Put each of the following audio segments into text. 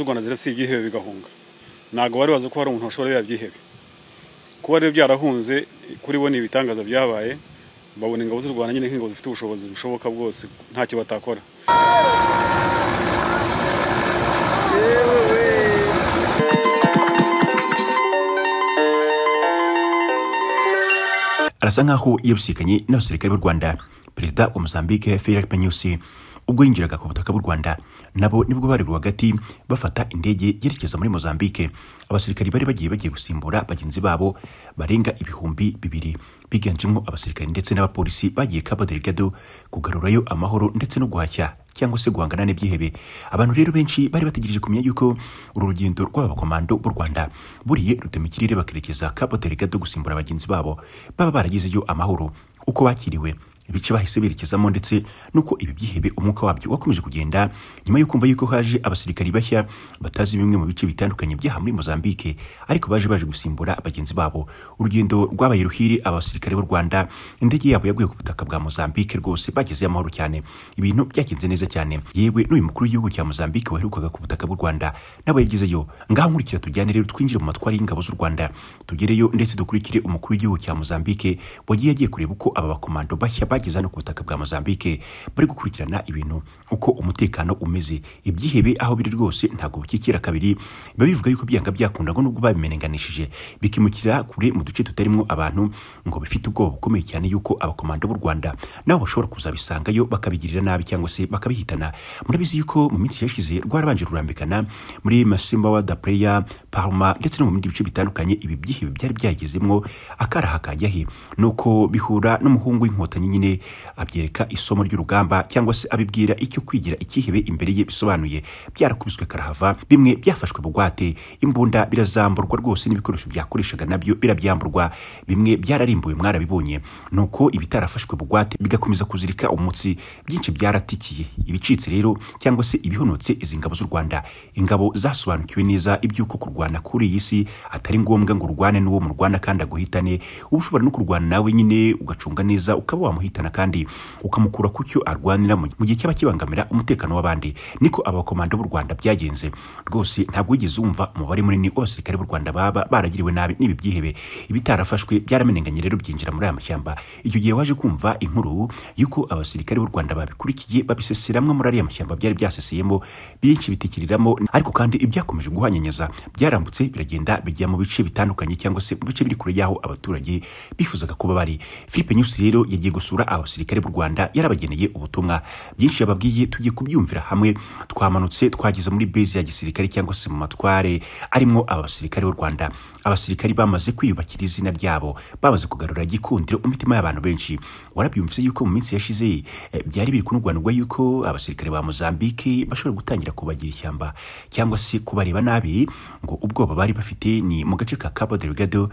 Rwanda zirasi ibyihebe bigahunga nago bari bazo ko hari umuntu ashobora yabyihebe kuba rero byarahunze kuri bo ni ibitangaza byabaye babona ingabo z'u Rwanda nyine nk'ingabo zifite ubushobozi bushoboka bwose ntacyo batakora. Arasa nkaho yabusikanye n'abasirikare b'u Rwanda. Perezida wa Mozambique Filipe Nyusi ubwo yinjiraga ku butaka bw'u Rwanda nabo nibwo bari rwagati bafata indege yerekeza muri Mozambique. Abasirikari bari bagiye gusimbura bagenzi babo barenga ibihumbi 2 biganjemo abasirikari ndetse n'abapolisi bagiye Cabo Delgado kugarurayo amahoro ndetse no guhashya cyangwa se guhangana n'ibyihebe. Abantu rero benshi bari bategereje kumenya yuko uru rugendo rw'abakomando b'u Rwanda buriye rutemikirire bakerekeza Cabo Delgado gusimbura bagenzi babo baba baragizeyo amahoro. Uko bakiriwe ibice bahise berekezamo ndetse nuko ibi byihebe umwuka wabyo wakomeje kugenda nyuma yo kumva yuko haje abasirikari bashya batazi bimwe mu bice bitandukanye byaha muri Mozambique ariko baje gusimbura bagenzi babo. Urugendo rwabaye ruhiri abasirikare b'u Rwanda, indege yabo yaguye ku butaka bwa Mozambique rwose bageze amahoro cyane, ibintu byagenze neza cyane. Yewe n'uyu mukuru w'igihugu cya Mozambique waherukaga ku butaka bw'u Rwanda nabo yagizeyo. Ngaho nkurikira tujyane rero twinjire mu matwari y'ingabo z'u Rwanda tugereyo ndetse dukurikire umukuru w'igihugu cya Mozambique wagiye kureba uko aba bakomando bashya bageze no ku butaka bwa Mozambique bari gukurikirana ibintu uko umutekano umeze. Ibyihebe aho biri rwose ntago bukikira kabiri, babivuga yuko byanga byakunda ngo nubwo babimenenganishije bikimukira kure mu duce tutarimo abantu ngo bifite ubwoba bukomeye cyane yuko abakomando b'u Rwanda nabo bashobora kuzabisangayo bakabigirira nabi cyangwa se bakabihitana. Murabizi yuko mu minsi yashize rwarabanje rurambikana muri Masimba da Praia, Palma ndetse no mu bindi bice bitandukanye. Ibi byihebe byari byagezemwo akaraha kajyahe nuko bihura n'umuhungu w'inkotanyi nyine abyereka isomo ry'urugamba cyangwa se abibwira icyo kwigira ikihebe imbere ye bisobanuye. Byarakubiswe karahava, bimwe byafashwe bugwate, imbunda birazamburwa rwose n'ibikoresho byakoreshaga nabyo birabyamburwa, bimwe byararimbuwe mwarabibonye. Nuko ibitarafashwe bugwate bigakomeza kuzirika umutsi, byinshi byaratikiye ibicitse rero cyangwa se ibihonotse. Izi ngabo z'u Rwanda, ingabo zasobanukiwe neza ibyuko kurwana kuri iyi si atari ngombwa ngo urwane n'uwo mu Rwanda kandi aguhitane. Ubushobora no kurwana nawe nyine ugacunga neza ukaba wamuhitana kandi ukamukura kucyo arwanira mu gihe cyaba kibangamira umutekano w'abandi. Niko abakomando b'u Rwanda byagenze rwose. Ntabwo wigeze umva umubare munini w'abasirikare b'u Rwanda baba baragiriwe nabi n'ibi byihebe. Ibitarafashwe byaramenenganye rero byinjira muri aya mashyamba. Icyo gihe waje kumva inkuru yuko abasirikare b'u Rwanda babikurikiye babiseseramwe muri ariya mashyamba byari byaseseyemo, byinshi bitikiriramo. Ariko kandi ibyakomeje guhanyanyaza byarambutse biragenda bijya mu bice bitandukanye cyangwa se mu bice biri kure yaho abaturage bifuzaga kuba bari. Filipe Nyusi rero yagiye gusura abasirikare b'u Rwanda, yarabageneye ubutumwa. Byinshi yababwiye tugiye kubyumvira hamwe. Twamanutse twageze muri base ya gisirikare cyangwa se mu matware arimo abasirikare b'u Rwanda. Abasirikare bamaze kwiyubakira izina ryabo, bamaze kugarura gikundiro mu mitima y'abantu benshi. Warabyumvise yuko mu minsi yashize byari biri kunurwanirwa yuko abasirikare ba Mozambique bashobora gutangira kubagira ishyamba cyangwa se kubareba nabi, ngo ubwoba bari bafite ni mu gace ka Cabo Delgado,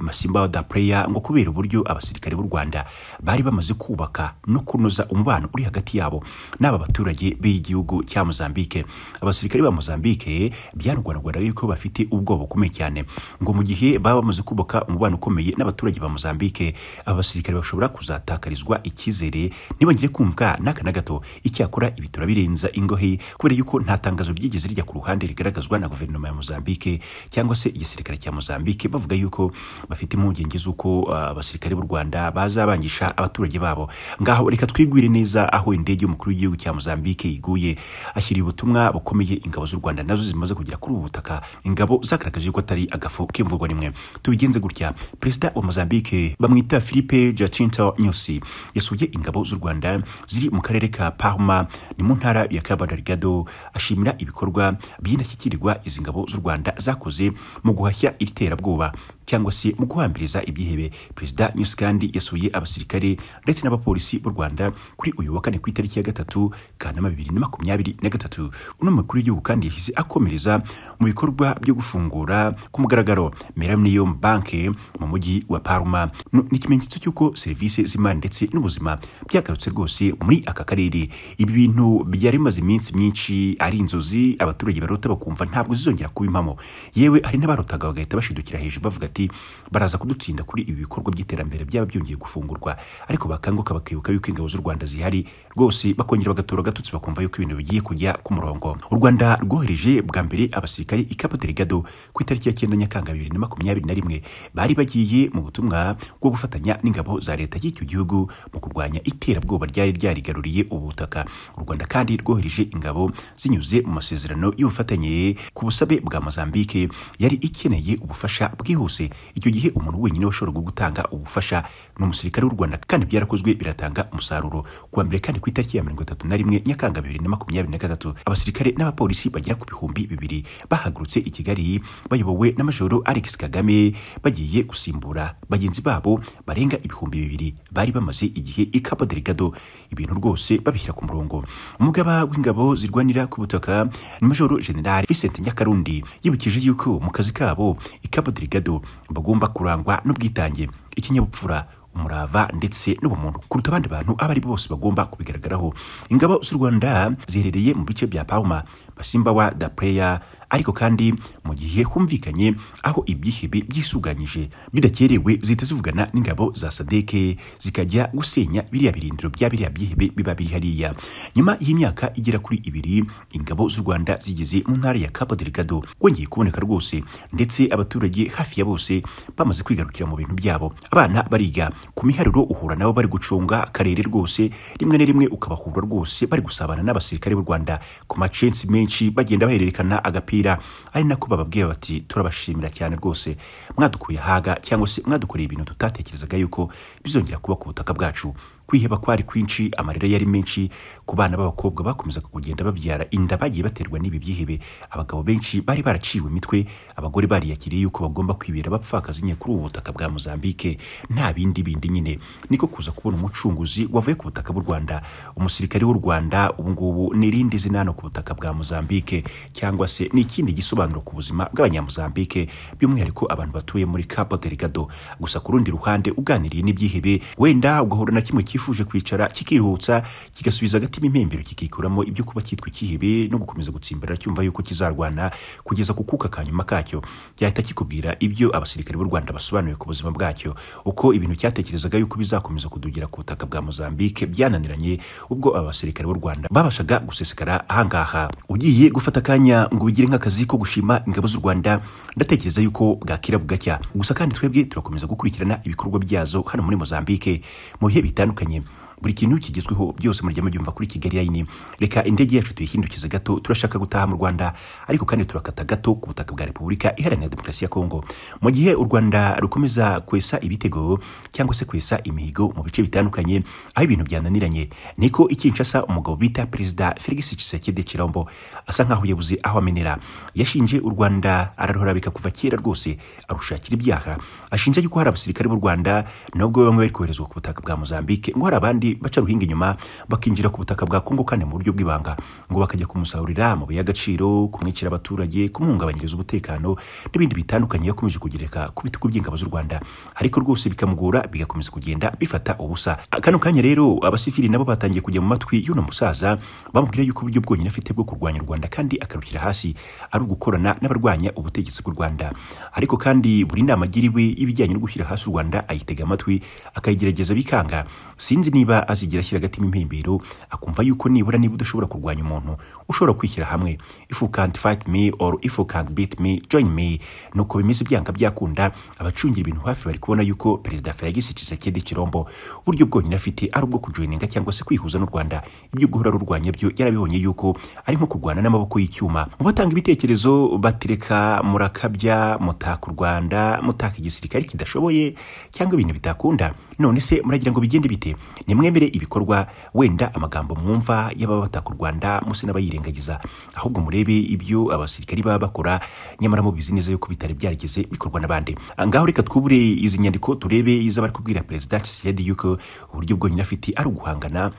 Masimba da Praia, ngo kubera uburyo abasirikare b'u Rwanda bari bamaze kubaka no kunoza umubano uri hagati yabo n'aba baturage b'igihugu cya Mozambique. Abasirikare ba Mozambique byarugwaragwara yuko bafite ubwoba bukomeye cyane, ngo mu gihe baba bamaze kubaka umubano ukomeye n'abaturage ba Mozambique, abasirikare bashobora kuzatakarizwa icyizere nibagire kumva n'aka na gato. Icyakora ibitura birenza ingohe kubera yuko nta tangazo byigeze rijya ku ruhande rigaragazwa na guverinoma ya Mozambique cyangwa se igisirikare cya Mozambique bavuga yuko bafite impungenge z'uko abasirikare b'u Rwanda bazabangisha abaturage babo. Ngaho reka twigwire neza aho indege y'umukuru w'igihugu cya Mozambique iguye, ashyiriye ubutumwa bukomeye ingabo z'u Rwanda nazo zimaze kugera kuri ubu butaka. Ingabo zagaragaje ko atari agafu k'imvurwa rimwe. Tubigenze gutya, perezida wa Mozambique bamwita Filipe Jacinto Nyusi yasuye ingabo z'u Rwanda ziri mu karere ka Palma ni mu ntara ya Cabo Delgado, ashimira ibikorwa by'indashyikirirwa izi ngabo z'u Rwanda zakoze mu guhashya iterabwoba cyangwa se mu guhambiriza ibyihebe. Perezida Nyusi kandi yasuye abasirikare ndetse n'abapolisi b'u Rwanda kuri uyu wa kane ku itariki ya 3 Kanama 2023. Uno mukuru w'igihugu kandi yahise akomereza mu bikorwa byo gufungura ku mugaragaro Millennium Bank mu mujyi wa Palma. Ni ikimenyetso cy'uko serivisi z'imari ndetse n'ubuzima byagarutse rwose muri aka karere. Ibi bintu byari bimaze iminsi myinshi ari inzozi abaturage barota bakumva ntabwo zizongera kuba impamo. Yewe hari n'abarotaga bagahita bashidukira hejuru bavuga ati bati baraza kudutsinda kuri ibi bikorwa by'iterambere byaba byongeye gufungurwa, ariko bakanguka bakibuka yuko ingabo z'u Rwanda zihari rwose, bakongera bagatora agatutsi bakumva yuko ibintu bigiye kujya ku murongo. U Rwanda rwohereje bwa mbere abasirikari i Cabo Delgado ku itariki ya 9 Nyakanga 2021 bari bagiye mu butumwa bwo gufatanya n'ingabo za leta y'icyo gihugu mu kurwanya iterabwoba ryari ryarigaruriye ubutaka. U Rwanda kandi rwohereje ingabo zinyuze mu masezerano y'ubufatanye ku busabe bwa Mozambique yari ikeneye ubufasha bwihuse. Icyo gihe umuntu wenyine washobora gutanga ubufasha ni umusirikare w'u Rwanda, kandi byarakozwe biratanga umusaruro. Kuwa mbere kandi ku itariki ya 31 Nyakanga 2023 abasirikare n'abapolisi bagera ku bihumbi 2 bahagurutse i Kigali bayobowe na Majoro Alex Kagame bagiye gusimbura bagenzi babo barenga ibihumbi 2 bari bamaze igihe i Cabo Delgado, ibintu rwose babishyira ku murongo. Umugaba w'ingabo zirwanira ku butaka ni Majoro General Vincent Nyakarundi yibukije yuko mu kazi kabo i Cabo Delgado bagomba kurangwa n'ubwitange, ikinyabupfura, umurava ndetse n'ubumuntu kuruta abandi bantu abari bose bagomba kubigaragaraho. Ingabo z'u Rwanda ziherereye mu bice bya Palma, Basimbawa, Da Praia, ariko kandi mu gihe humvikanye aho ibyihebe byisuganyije bidakerewe zita zivugana n'ingabo za Sadeke zikajya gusenya biriya birindiro bya biriya byihebe biba biri hariya. Nyuma y'imyaka igera kuri 2 ingabo z'u Rwanda zigeze mu ntara ya Cabo Delgado kongeye kuboneka rwose, ndetse abaturage hafi ya bose bamaze kwigarukira mu bintu byabo. Abana bariga ku miharuro, uhura nabo bari gucunga akarere rwose, rimwe na rimwe ukabahura rwose bari gusabana n'abasirikare b'u Rwanda ku macensi menshi bagenda bahererekana agapira. Ari nako bababwiye bati turabashimira cyane rwose, mwadukuye haga cyangwa se mwadukoreye ibintu tutatekerezaga yuko bizongera kuba ku butaka bwacu. Kwiheba kwari kwinshi, amarira yari menshi ku bana b'abakobwa bakomezaga kugenda babyara inda bagiye baterwa n'ibi byihebe. Abagabo benshi bari baraciwe imitwe, abagore bariyakiriye yuko bagomba kwibera bapfakazi nye kuri ubu butaka bwa Mozambique, nta bindi nyine. Niko kuza kubona umucunguzi wavuye ku butaka bw'u Rwanda, umusirikare w'u Rwanda ubu ngubu ni irindi zina no ku butaka bwa Mozambique, cyangwa se ni ikindi gisobanuro ku buzima bw'abanyamozambique, by'umwihariko abantu batuye muri Cabo Delgado. Gusa ku rundi ruhande uganiriye n'ibyihebe, wenda ugahura na kimwe kifuje kwicara kikiruhutsa kigasubiza agatima impembero kikikuramo ibyo kuba cyitwa ikihebe no gukomeza gutsimbara cyumva yuko kizarwana kugeza ku kuka kanyuma kacyo, yahita kikubwira ibyo abasirikare b'u Rwanda basobanuye ku buzima bwacyo, uko ibintu cyatekerezaga yuko bizakomeza kudugira ku butaka bwa Mozambique byananiranye ubwo abasirikare b'u Rwanda babashaga gusesekara ahangaha. Ugiye gufata kanya ngo bigire nk'akazi ko gushima ingabo z'u Rwanda, ndatekereza yuko bwakira bugacya. Gusa kandi twebwe turakomeza gukurikirana ibikorwa byazo hano muri Mozambique mu bihe bitandukanye. Buri kintu kigezweho byose muryama byumva kuri Kigali Line. Reka indege yacu tuyihindukize gato, turashaka gutaha mu Rwanda, ariko kandi turakata gato ku butaka bwa Repubulika Iharanira Demokarasi ya Kongo. Mu gihe u Rwanda rukomeza kwesa ibitego cyangwa se kwesa imihigo mu bice bitandukanye aho ibintu byananiranye, niko Kinshasa umugabo bita Perezida Felix Tshisekedi Tshilombo asa nkaho yabuze aho amenera. Yashinje u Rwanda araruharabika kuva kera rwose, arushakira ibyaha. Ashinja yuko hari abasirikare b'u Rwanda nubwo bamwe bari koherezwa ku butaka bwa Mozambique, ngo hari abandi baca ruhinga inyuma bakinjira ku butaka bwa Kongo kandi mu buryo bw'ibanga, ngo bakajya kumusahurira mu y'agaciro, kumwicira abaturage, kumuhungabanyiriza umutekano n'ibindi bitandukanye yakomeje kugereka ku bitugu by'ingabo z'u Rwanda, ariko rwose bikamugora bigakomeza kugenda bifata ubusa. Kano kanya rero abasifiri nabo batangiye kujya mu matwi y'uno musaza, bamubwira yuko uburyo bwonyine afite bwo kurwanya u Rwanda kandi akarukira hasi ari ugukorana n'abarwanya ubutegetsi bw'u Rwanda. Ariko kandi buri nama agiriwe ibijyanye no gushyira hasi u Rwanda ayitega amatwi akayigerageza bikanga. Sinzi niba azigira ashyira agatima impembero akumva yuko nibura niba udashobora kurwanya umuntu ushobora kwishyira hamwe. If you can't fight me or if you can't beat me, join me. Nuko bimeze byanga byakunda, abacungira ibintu hafi bari kubona yuko Perezida Felix Tshisekedi Tshilombo uburyo bwonyine afite ari ubwo kujoininga cyangwa se kwihuza n'u Rwanda. Ibyo guhora rurwanya byo yarabibonye yuko ari nko kurwana n'amaboko y'icyuma. Mu batanga ibitekerezo batireka murakabya, mutaka u Rwanda, mutaka igisirikare kidashoboye cyangwa ibintu bitakunda. None se muragira ngo bigende bite? Nimwemere ibikorwa, wenda amagambo mwumva y'ababa bataka u Rwanda muse n'abayirengagiza, ahubwo murebe ibyo abasirikari baba bakora, nyamara mubizi neza yuko bitari byarigeze bikorwa n'abandi. Ngaho reka twubure izi nyandiko turebe izabari kubwira Perezida Tshisekedi yuko uburyo bwonyine afite ari uguhangana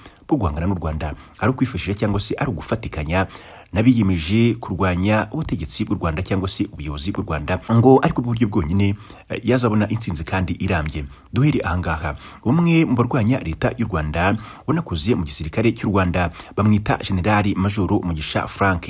n'u Rwanda, ari ukwifashisha cyangwa se ari ugufatikanya nabiyemeje kurwanya ubutegetsi bw'u Rwanda cyangwa se ubuyobozi bw'u Rwanda, ngo ariko uburyo bwonyine yazabona intsinzi kandi irambye. Duhere ahangaha, umwe mu barwanya leta y'u Rwanda wanakoze mu gisirikare cy'u Rwanda bamwita General Major Mugisha Frank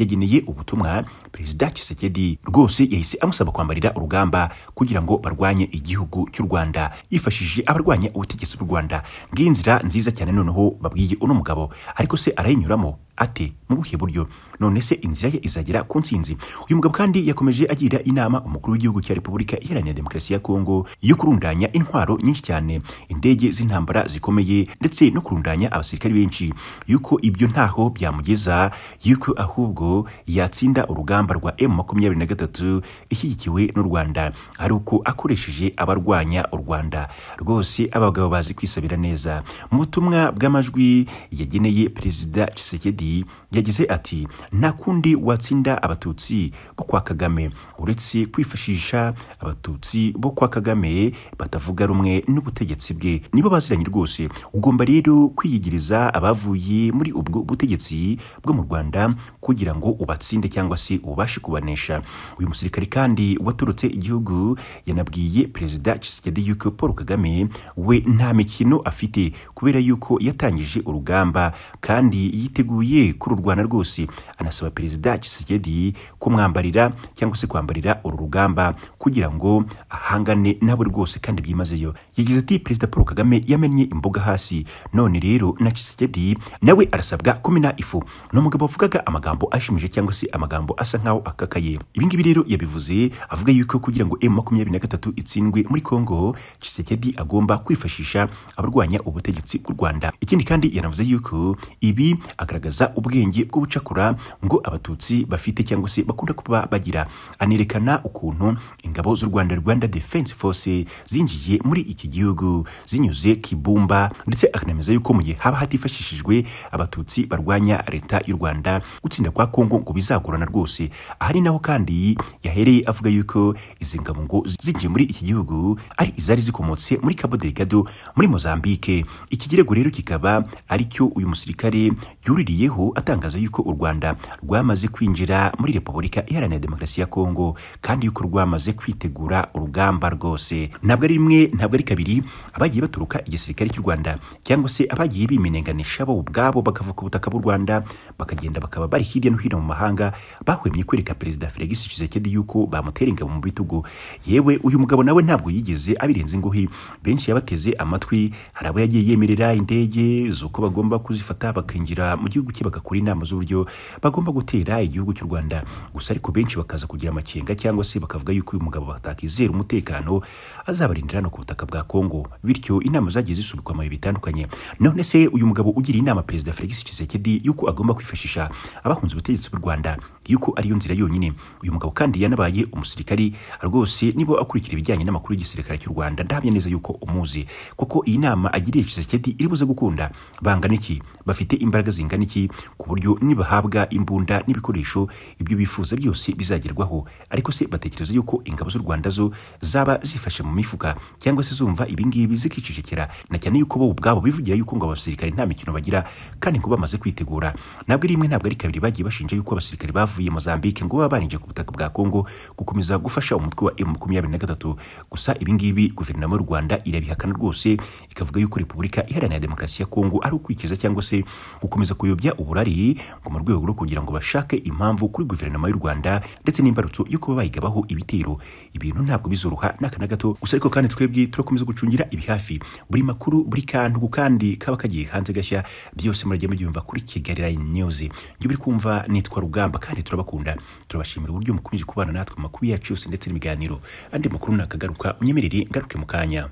yageneye ubutumwa Perezida Tshisekedi rwose yahise amusaba kwambarira urugamba kugira ngo barwanye igihugu cy'u Rwanda yifashishije abarwanya ubutegetsi bw'u Rwanda. Ngiyi nzira nziza cyane noneho babwiye uno mugabo, ariko se arayinyuramo ate mu buhe buryo? None se inzira ye izagera ku ntsinzi? Uyu mugabo kandi yakomeje agira inama umukuru w'igihugu cya Repubulika Iharanira Demokarasi ya Kongo yo kurundanya intwaro nyinshi cyane, indege z'intambara zikomeye ndetse no kurundanya abasirikari benshi, yuko ibyo ntaho byamugeza, yuko ahubwo yatsinda urugamba rwa M23 ishyigikiwe n'u Rwanda ari uko akoresheje abarwanya u Rwanda. Rwose abagabo bazi kwisabira neza. Mu butumwa bw'amajwi yageneye Perezida Tshisekedi yagize ati, nta kundi watsinda abatutsi bo kwa Kagame uretse kwifashisha abatutsi bo kwa Kagame batavuga rumwe n'ubutegetsi bwe, nibo baziranye rwose. Ugomba rero kwiyigiriza abavuye muri ubwo butegetsi bwo mu Rwanda kugira ngo ubatsinde cyangwa se ubashe kubanesha. Uyu musirikare kandi waturutse igihugu yanabwiye Perezida Tshisekedi yuko Paul Kagame we nta mikino afite kubera yuko yatangije urugamba kandi yiteguye kururwana rwose. Anasaba Perezida Tshisekedi kumwambarira cyangwa se kwambarira uru rugamba kugira ngo ahangane nabo rwose kandi byimazeyo. Yagize ati, Perezida Paul Kagame yamennye imboga hasi, none rero na Tshisekedi nawe arasabwa kumena ifu. No mugabo avugaga amagambo ashimije cyangwa se amagambo asa nkaho akakaye. Ibingibi rero yabivuze avuga yuko kugira ngo M23 itsindwe muri Kongo, Tshisekedi agomba kwifashisha abarwanya ubutegetsi bw'u Rwanda. Ikindi kandi yanavuze yuko ibi agaragaza ubwenge bw'ubucakura ngo abatutsi bafite cyangwa se bakunda kuba bagira. Anerekana ukuntu ingabo z'u Rwanda, Rwanda Defense Force, zinjiye muri iki gihugu zinyuze Kibumba, ndetse akanemeza yuko mu gihe haba hatifashishijwe abatutsi barwanya leta y'u Rwanda, gutsinda kwa Kongo ngo bizagorana rwose. Ahari naho kandi yahereye avuga yuko izi ngabo ngo zinjiye muri iki gihugu ari izari zikomotse muri Cabo Delgado muri Mozambique. Iki kirego rero kikaba ari cyo uyu musirikare yuririyeho atangaza yuko u Rwanda rwamaze kwinjira muri Repubulika Iharanira Demokarasi ya Kongo kandi yuko rwamaze kwitegura urugamba rwose. Ntabwo ari rimwe, ntabwo ari kabiri abagiye baturuka igisirikare cy'u Rwanda cyangwa se abagiye bimenenganisha bo ubwabo bakavuka ubutaka bw'u Rwanda bakagenda bakaba bari hirya no hino mu mahanga bahwemye kwereka Perezida Felix Tshisekedi yuko bamutera ingabo mu bitugu. Yewe uyu mugabo nawe ntabwo yigeze abirenza ingohi, benshi yabateze amatwi. Hari abo yagiye yemerera indege z'uko bagomba kuzifata bakinjira mu gihugu cye bagakora inama z'uburyo bagomba gutera igihugu cy'u Rwanda. Gusa ariko benshi bakaza kugira amakenga cyangwa se bakavuga yuko uyu mugabo batakizera umutekano azabarindira no ku butaka bwa Kongo, bityo inama zagiye zisubikwa mu bitandukanye. None se uyu mugabo ugira inama Perezida Felix Tshisekedi yuko agomba kwifashisha abahunze ubutegetsi bw'u Rwanda yuko ariyo nzira yonyine. Uyu mugabo kandi yanabaye umusirikari rwose, nibo akurikira ibijyanye n'amakuru y'igisirikare cy'u Rwanda ndahamya neza yuko umuzi, kuko iyi nama agiriye Tshisekedi iri buze gukunda. Bangana iki, bafite imbaraga zingana iki ku buryo nibahabwa imbunda n'ibikoresho ibyo bifuza byose bizagerwaho. Ariko se batekereza yuko ingabo z'u Rwanda zo zaba zifashe mu mifuka cyangwa se zumva ibingibi zikicecekera, na cyane yuko bo ubwabo bivugira yuko ngo abasirikare nta mikino bagira kandi ngo bamaze kwitegura. Ntabwo ari rimwe, ntabwo ari kabiri bagiye bashinja yuko abasirikare bavuye Mozambique ngo baba barinje ku butaka bwa Kongo gukomeza gufasha umutwe wa M23. Gusa ibingibi guverinoma y'u Rwanda irabihakana rwose, ikavuga yuko Repubulika Iharanira Demokarasi ya Kongo ari ukwikiza cyangwa se gukomeza kuyobya uburari ngo mu rwego rwo kugira ngo bashake impamvu kuri guverinoma y'u Rwanda ndetse n'imbarutso yo kuba bayigabaho ibitero. Ibintu ntabwo bizoroha n'akana gato. Gusa ariko kandi twebwe turakomeza gucungira ibi hafi, buri makuru buri kantu kandi kaba kagiye hanze gashya byose murajye mubyumva kuri Kigali Line News. Njye biri kumva nitwa Rugamba kandi turabakunda, turabashimira uburyo mukomeje kubana natwe mu makuru yacu yose ndetse n'ibiganiro. Andi makuru nakagaruka unyemerere ngaruke mu kanya.